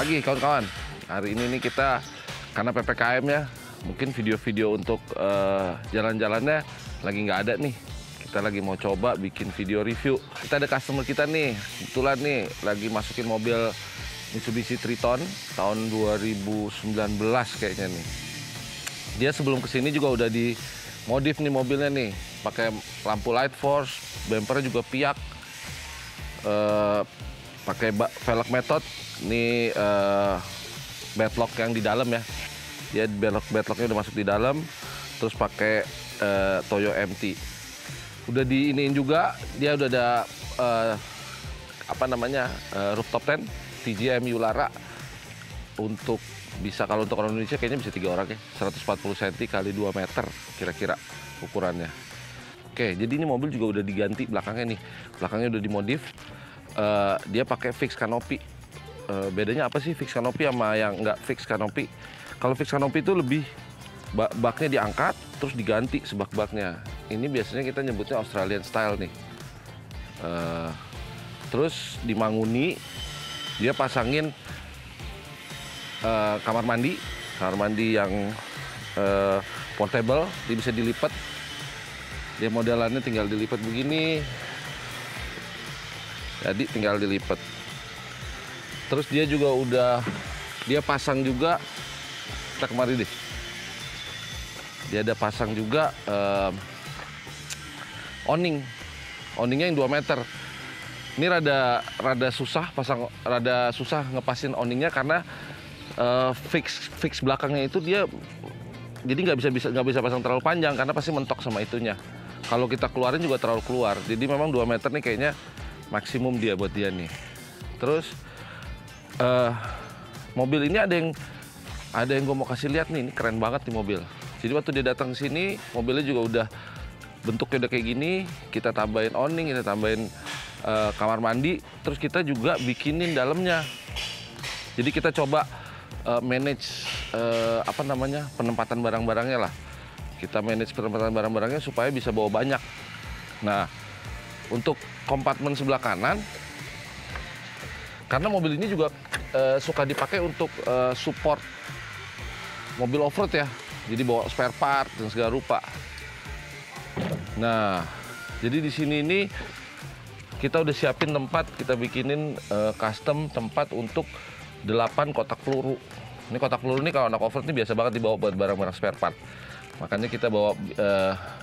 pagi kawan-kawan. Hari ini nih kita, karena PPKM ya, mungkin video-video untuk jalan-jalannya lagi nggak ada nih. Kita lagi mau coba bikin video review. Kita ada customer kita nih, kebetulan nih lagi masukin mobil Mitsubishi Triton tahun 2019 kayaknya nih. Dia sebelum kesini juga udah dimodif nih mobilnya nih, pakai lampu light force, bumpernya juga piak, pakai velg method. Ini bedlock yang di dalam ya, dia bedlocknya udah masuk di dalam, terus pakai Toyo MT. Udah diiniin juga, dia udah ada rooftop tent TGM Yulara untuk bisa, kalau untuk orang Indonesia kayaknya bisa 3 orang ya, 140 cm kali 2 meter kira-kira ukurannya. Oke, jadi ini mobil juga udah diganti belakangnya nih, belakangnya udah dimodif. Dia pakai fix kanopi. Bedanya apa sih fix kanopi sama yang nggak fix kanopi? Kalau fix kanopi itu lebih baknya diangkat terus diganti sebak-baknya. Ini biasanya kita nyebutnya Australian style nih. Terus dimanguni, dia pasangin kamar mandi yang portable, dia bisa dilipat. Dia modelannya tinggal dilipat begini, jadi tinggal dilipat. Terus dia juga dia pasang juga, kita kemari deh. Dia ada pasang juga awningnya yang 2 meter. Ini rada susah ngepasin awningnya karena fix belakangnya itu dia jadi nggak bisa pasang terlalu panjang karena pasti mentok sama itunya. Kalau kita keluarin juga terlalu keluar. Jadi memang 2 meter nih kayaknya maksimum dia buat dia nih. Terus mobil ini ada yang gue mau kasih lihat nih, ini keren banget nih mobil. Jadi waktu dia datang ke sini, mobilnya juga udah bentuknya udah kayak gini. Kita tambahin awning, kita tambahin kamar mandi, terus kita juga bikinin dalamnya. Jadi kita coba manage penempatan barang-barangnya lah. Kita manage penempatan barang-barangnya supaya bisa bawa banyak. Nah, untuk kompartemen sebelah kanan, karena mobil ini juga suka dipakai untuk support mobil off-road ya. Jadi bawa spare part dan segala rupa. Nah, jadi di sini ini kita udah siapin tempat, kita bikinin custom tempat untuk 8 kotak peluru. Ini kotak peluru ini kalau anak off-road ini biasa banget dibawa buat barang-barang spare part. Makanya kita bawa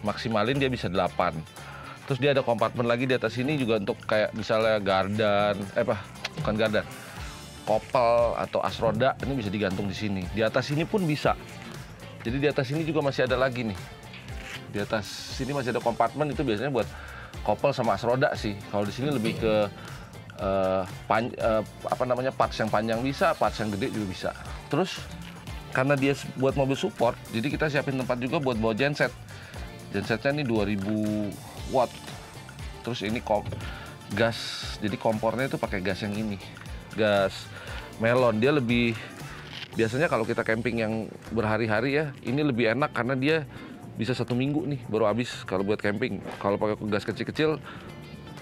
maksimalin dia bisa 8. Terus dia ada kompartemen lagi di atas sini juga untuk kayak misalnya kopel atau as roda, ini bisa digantung di sini. Di atas sini pun bisa. Jadi di atas sini juga masih ada lagi nih. Di atas sini masih ada kompartemen, itu biasanya buat kopel sama as roda sih. Kalau di sini lebih ke parts yang panjang bisa, parts yang gede juga bisa. Terus karena dia buat mobil support, jadi kita siapin tempat juga buat bawa genset. Gensetnya ini 2000 watt. Terus ini gas, jadi kompornya itu pakai gas yang ini, gas melon. Dia lebih, biasanya kalau kita camping yang berhari-hari ya, ini lebih enak karena dia bisa 1 minggu nih baru habis kalau buat camping. Kalau pakai gas kecil-kecil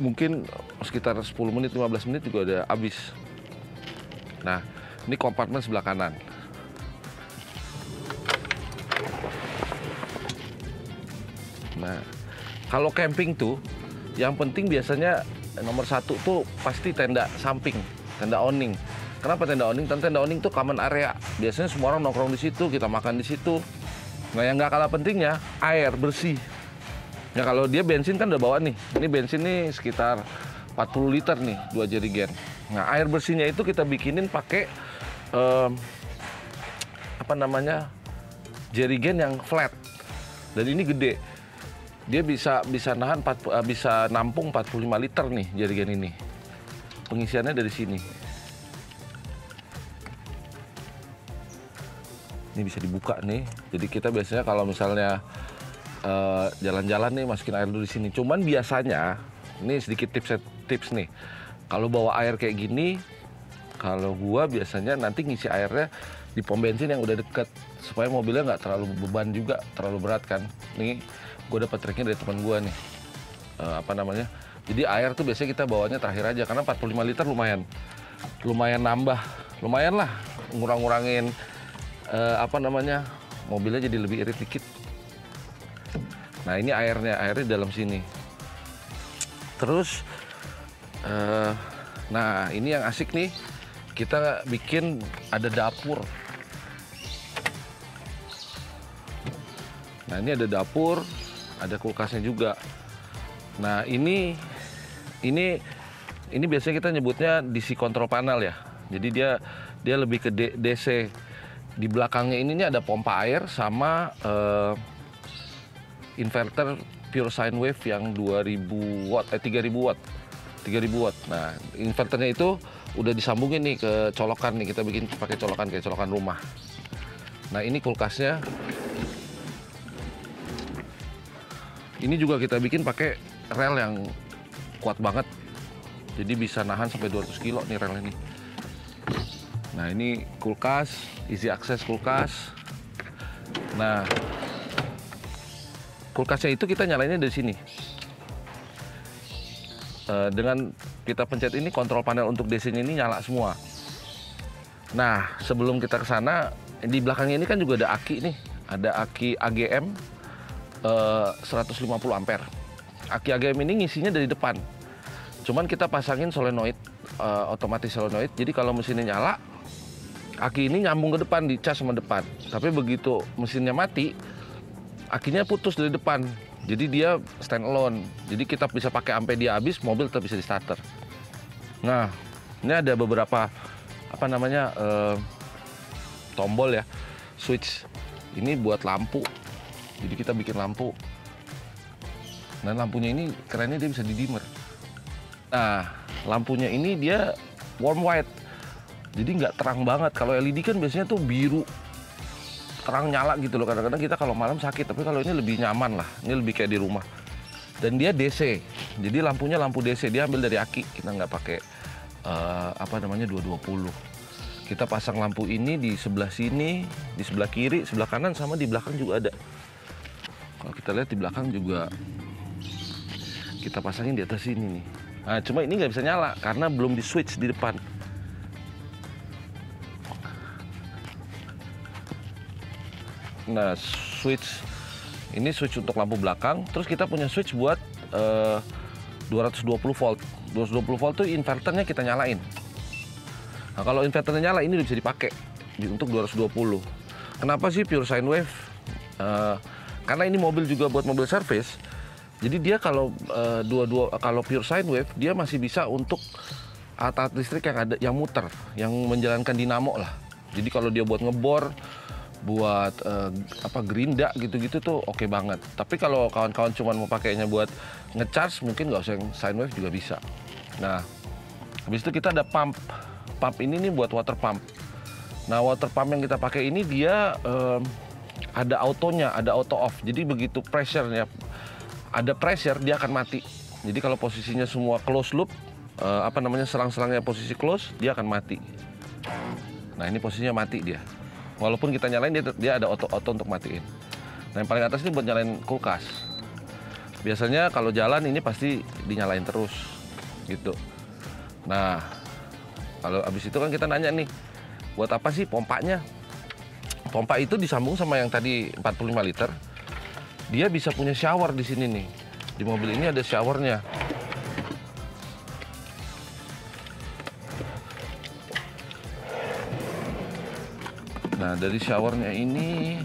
mungkin sekitar 10 menit, 15 menit juga udah habis. Nah, ini kompartemen sebelah kanan. Nah, kalau camping tuh yang penting biasanya nomor 1 tuh pasti tenda samping, tenda awning. Kenapa tenda awning? Tenda awning tuh common area. Biasanya semua orang nongkrong di situ, kita makan di situ. Nah, yang nggak kalah pentingnya air bersih. Ya kalau dia bensin kan udah bawa nih. Ini bensin nih sekitar 40 liter nih, 2 jerigen. Nah, air bersihnya itu kita bikinin pakai jerigen yang flat. Dan ini gede. Dia bisa nampung 45 liter nih jerigen ini. Pengisiannya dari sini. Ini bisa dibuka nih. Jadi kita biasanya kalau misalnya jalan-jalan nih masukin air dulu di sini. Cuman biasanya, ini sedikit tips nih. Kalau bawa air kayak gini, kalau gua biasanya nanti ngisi airnya di pom bensin yang udah deket supaya mobilnya nggak terlalu beban juga, terlalu berat kan. Nih gue dapat triknya dari teman gue nih. Jadi air tuh biasanya kita bawanya terakhir aja karena 45 liter lumayan nambah lumayan lah ngurangin apa namanya, mobilnya jadi lebih irit dikit. Nah ini airnya di dalam sini. Terus nah ini yang asik nih, kita bikin ada dapur. Nah ini ada dapur, ada kulkasnya juga. Nah ini biasanya kita nyebutnya DC control panel ya. Jadi dia lebih ke DC. Di belakangnya ini ada pompa air sama inverter pure sine wave yang 3000 watt. Nah, inverternya itu udah disambungin nih ke colokan nih, kita bikin pakai colokan kayak colokan rumah. Nah, ini kulkasnya. Ini juga kita bikin pakai rel yang kuat banget. Jadi bisa nahan sampai 200 kilo nih rel ini. Nah, ini kulkas, easy access kulkas. Nah, kulkasnya itu kita nyalainnya dari sini. Dengan kita pencet ini, kontrol panel untuk DC-nya ini nyala semua. Nah, sebelum kita ke sana, di belakangnya ini kan juga ada aki nih. Ada aki AGM 150 ampere. Aki AGM ini ngisinya dari depan. Cuman kita pasangin solenoid, otomatis solenoid. Jadi kalau mesinnya nyala, aki ini nyambung ke depan, dicas sama depan. Tapi begitu mesinnya mati, akinya putus dari depan. Jadi dia stand alone. Jadi kita bisa pakai sampai dia habis, mobil tetap bisa di starter. Nah, ini ada beberapa apa namanya tombol ya, switch. Ini buat lampu. Jadi kita bikin lampu. Dan lampunya ini kerennya dia bisa di dimmer. Nah, lampunya ini dia warm white. Jadi nggak terang banget. Kalau LED kan biasanya tuh biru, terang nyala gitu loh. Kadang-kadang kita kalau malam sakit, tapi kalau ini lebih nyaman lah. Ini lebih kayak di rumah. Dan dia DC. Jadi lampunya lampu DC. Dia ambil dari aki. Kita nggak pakai apa namanya 220. Kita pasang lampu ini di sebelah sini, di sebelah kiri, sebelah kanan, sama di belakang juga ada. Kalau kita lihat di belakang juga kita pasangin di atas sini nih. Nah, cuma ini nggak bisa nyala karena belum di switch di depan. Nah, switch ini switch untuk lampu belakang. Terus kita punya switch buat 220 volt. 220 volt itu inverternya kita nyalain. Nah, kalau inverternya nyala, ini bisa dipakai untuk 220. Kenapa sih pure sine wave? Karena ini mobil juga buat mobil service. Jadi dia kalau kalau pure sine wave, dia masih bisa untuk alat-alat listrik yang ada yang muter, yang menjalankan dinamo lah. Jadi kalau dia buat ngebor, buat gerinda gitu-gitu tuh oke banget. Tapi kalau kawan-kawan cuma mau pakainya buat ngecharge, mungkin nggak usah yang sine wave juga bisa. Nah, habis itu kita ada pump. Pump ini nih buat water pump. Nah, water pump yang kita pakai ini dia ada autonya, ada auto off. Jadi begitu pressure-nya ada pressure, dia akan mati. Jadi kalau posisinya semua close loop, selang-selangnya posisi close, dia akan mati. Nah, ini posisinya mati dia. Walaupun kita nyalain, dia ada auto untuk matiin. Nah, yang paling atas ini buat nyalain kulkas. Biasanya kalau jalan ini pasti dinyalain terus gitu. Nah, kalau habis itu kan kita nanya nih, buat apa sih pompanya? Pompa itu disambung sama yang tadi 45 liter. Dia bisa punya shower di sini nih. Di mobil ini ada showernya. Nah, dari showernya ini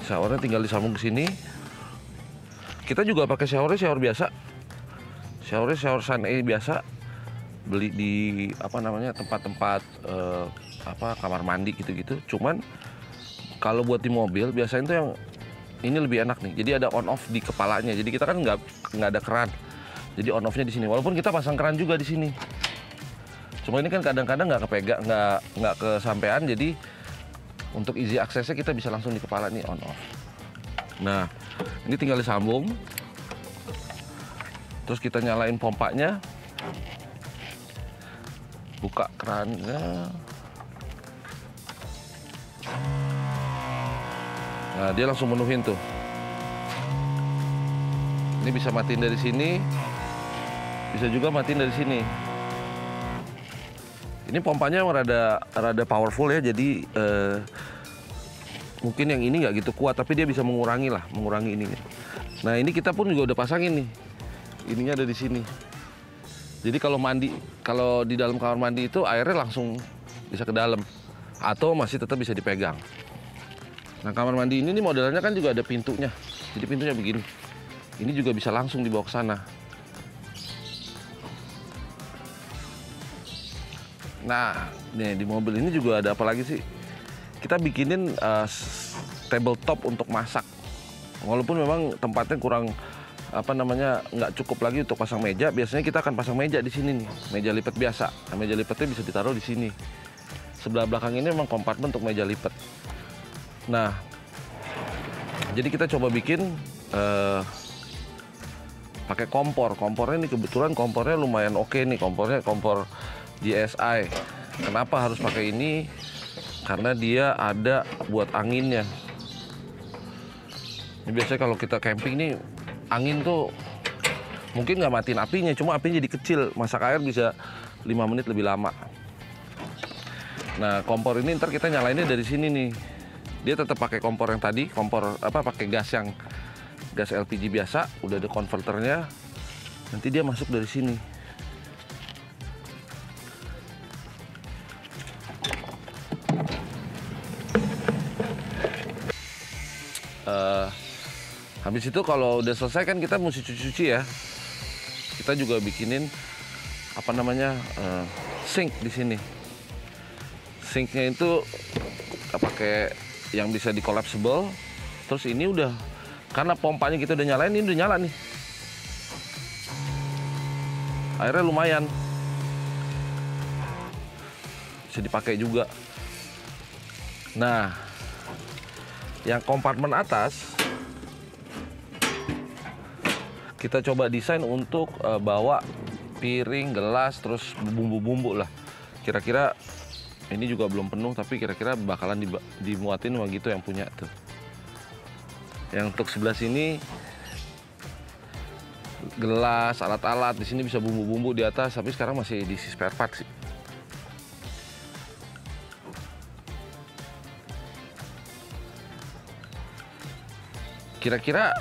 showernya tinggal disambung ke sini. Kita juga pakai shower biasa. Shower Sun-E biasa. Beli di tempat-tempat kamar mandi gitu-gitu. Cuman kalau buat di mobil biasanya tuh yang ini lebih enak nih. Jadi ada on off di kepalanya. Jadi kita kan nggak ada keran. Jadi on off-nya di sini. Walaupun kita pasang keran juga di sini. Cuma ini kan kadang-kadang nggak kepegang, nggak kesampean. Jadi untuk easy aksesnya kita bisa langsung di kepala nih on off. Nah, ini tinggal disambung. Terus kita nyalain pompanya. Buka kerannya. Nah, dia langsung menuhin tuh. Ini bisa matiin dari sini, bisa juga matiin dari sini. Ini pompanya rada powerful ya, jadi mungkin yang ini nggak gitu kuat, tapi dia bisa mengurangi ininya. Nah ini kita pun juga udah pasangin nih, ininya ada di sini. Jadi kalau di dalam kamar mandi itu airnya langsung bisa ke dalam, atau masih tetap bisa dipegang. Nah kamar mandi ini nih modelnya kan juga ada pintunya, jadi pintunya begini. Ini juga bisa langsung dibawa ke sana. Nah, nih di mobil ini juga ada apa lagi sih? Kita bikinin tabletop untuk masak. Walaupun memang tempatnya kurang nggak cukup lagi untuk pasang meja. Biasanya kita akan pasang meja di sini nih, meja lipat biasa. Nah, meja lipatnya bisa ditaruh di sini. Sebelah belakang ini memang kompartemen untuk meja lipat. Nah, jadi kita coba bikin pakai kompor. Kompornya ini kebetulan kompornya lumayan oke nih, kompor GSI. Kenapa harus pakai ini? Karena dia ada buat anginnya. Ini biasanya kalau kita camping nih, angin tuh mungkin nggak matiin apinya, cuma apinya jadi kecil. Masak air bisa 5 menit lebih lama. Nah, kompor ini ntar kita nyalainnya dari sini nih. Dia tetap pakai kompor yang tadi, pakai gas LPG biasa, udah ada konverternya. Nanti dia masuk dari sini. Habis itu kalau udah selesai kan kita mesti cuci-cuci ya. Kita juga bikinin sink di sini. Sinknya itu kita pakai yang bisa di collapsible. Terus ini udah, karena pompanya kita udah nyalain, ini udah nyala nih. Airnya lumayan, bisa dipakai juga. Nah, yang kompartemen atas kita coba desain untuk bawa piring, gelas, terus bumbu-bumbu lah. Kira-kira ini juga belum penuh, tapi kira-kira bakalan dimuatin sama gitu yang punya tuh. Yang untuk sebelah sini gelas, alat-alat, di sini bisa bumbu-bumbu di atas, tapi sekarang masih diisi spare part sih. Kira-kira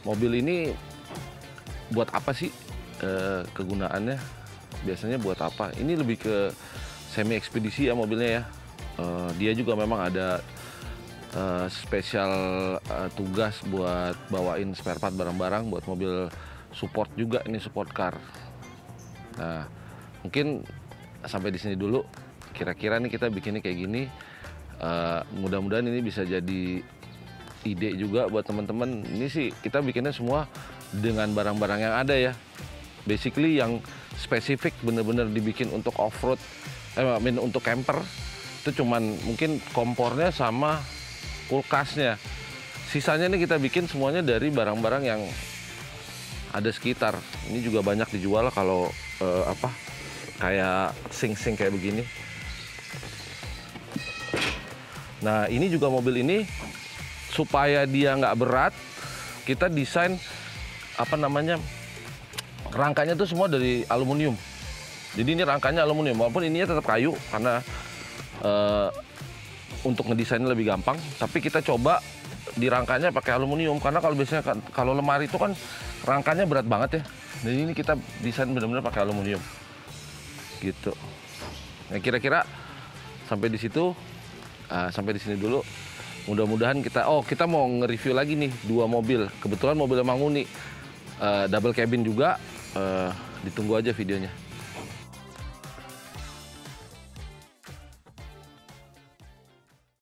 mobil ini buat apa sih kegunaannya? Biasanya buat apa? Ini lebih ke semi ekspedisi ya mobilnya ya. Dia juga memang ada spesial tugas buat bawain spare part barang-barang buat mobil support juga, ini support car. Nah, mungkin sampai di sini dulu. Kira-kira nih kita bikinnya kayak gini. Mudah-mudahan ini bisa jadi ide juga buat teman-teman. Ini sih kita bikinnya semua dengan barang-barang yang ada ya. Basically yang spesifik bener-bener dibikin untuk off-road, untuk camper. Itu cuman mungkin kompornya sama kulkasnya. Sisanya nih kita bikin semuanya dari barang-barang yang ada sekitar. Ini juga banyak dijual kalau kayak sink-sink kayak begini. Nah, ini juga mobil ini supaya dia nggak berat, kita desain rangkanya tuh semua dari aluminium. Jadi ini rangkanya aluminium, walaupun ininya tetap kayu karena untuk ngedesainnya lebih gampang. Tapi kita coba di rangkanya pakai aluminium karena kalau biasanya kalau lemari itu kan rangkanya berat banget ya. Jadi ini kita desain benar-benar pakai aluminium, gitu. Nah kira-kira sampai di situ, sampai di sini dulu. Mudah-mudahan kita mau nge-review lagi nih 2 mobil. Kebetulan mobil Manguni double cabin juga. Ditunggu aja videonya.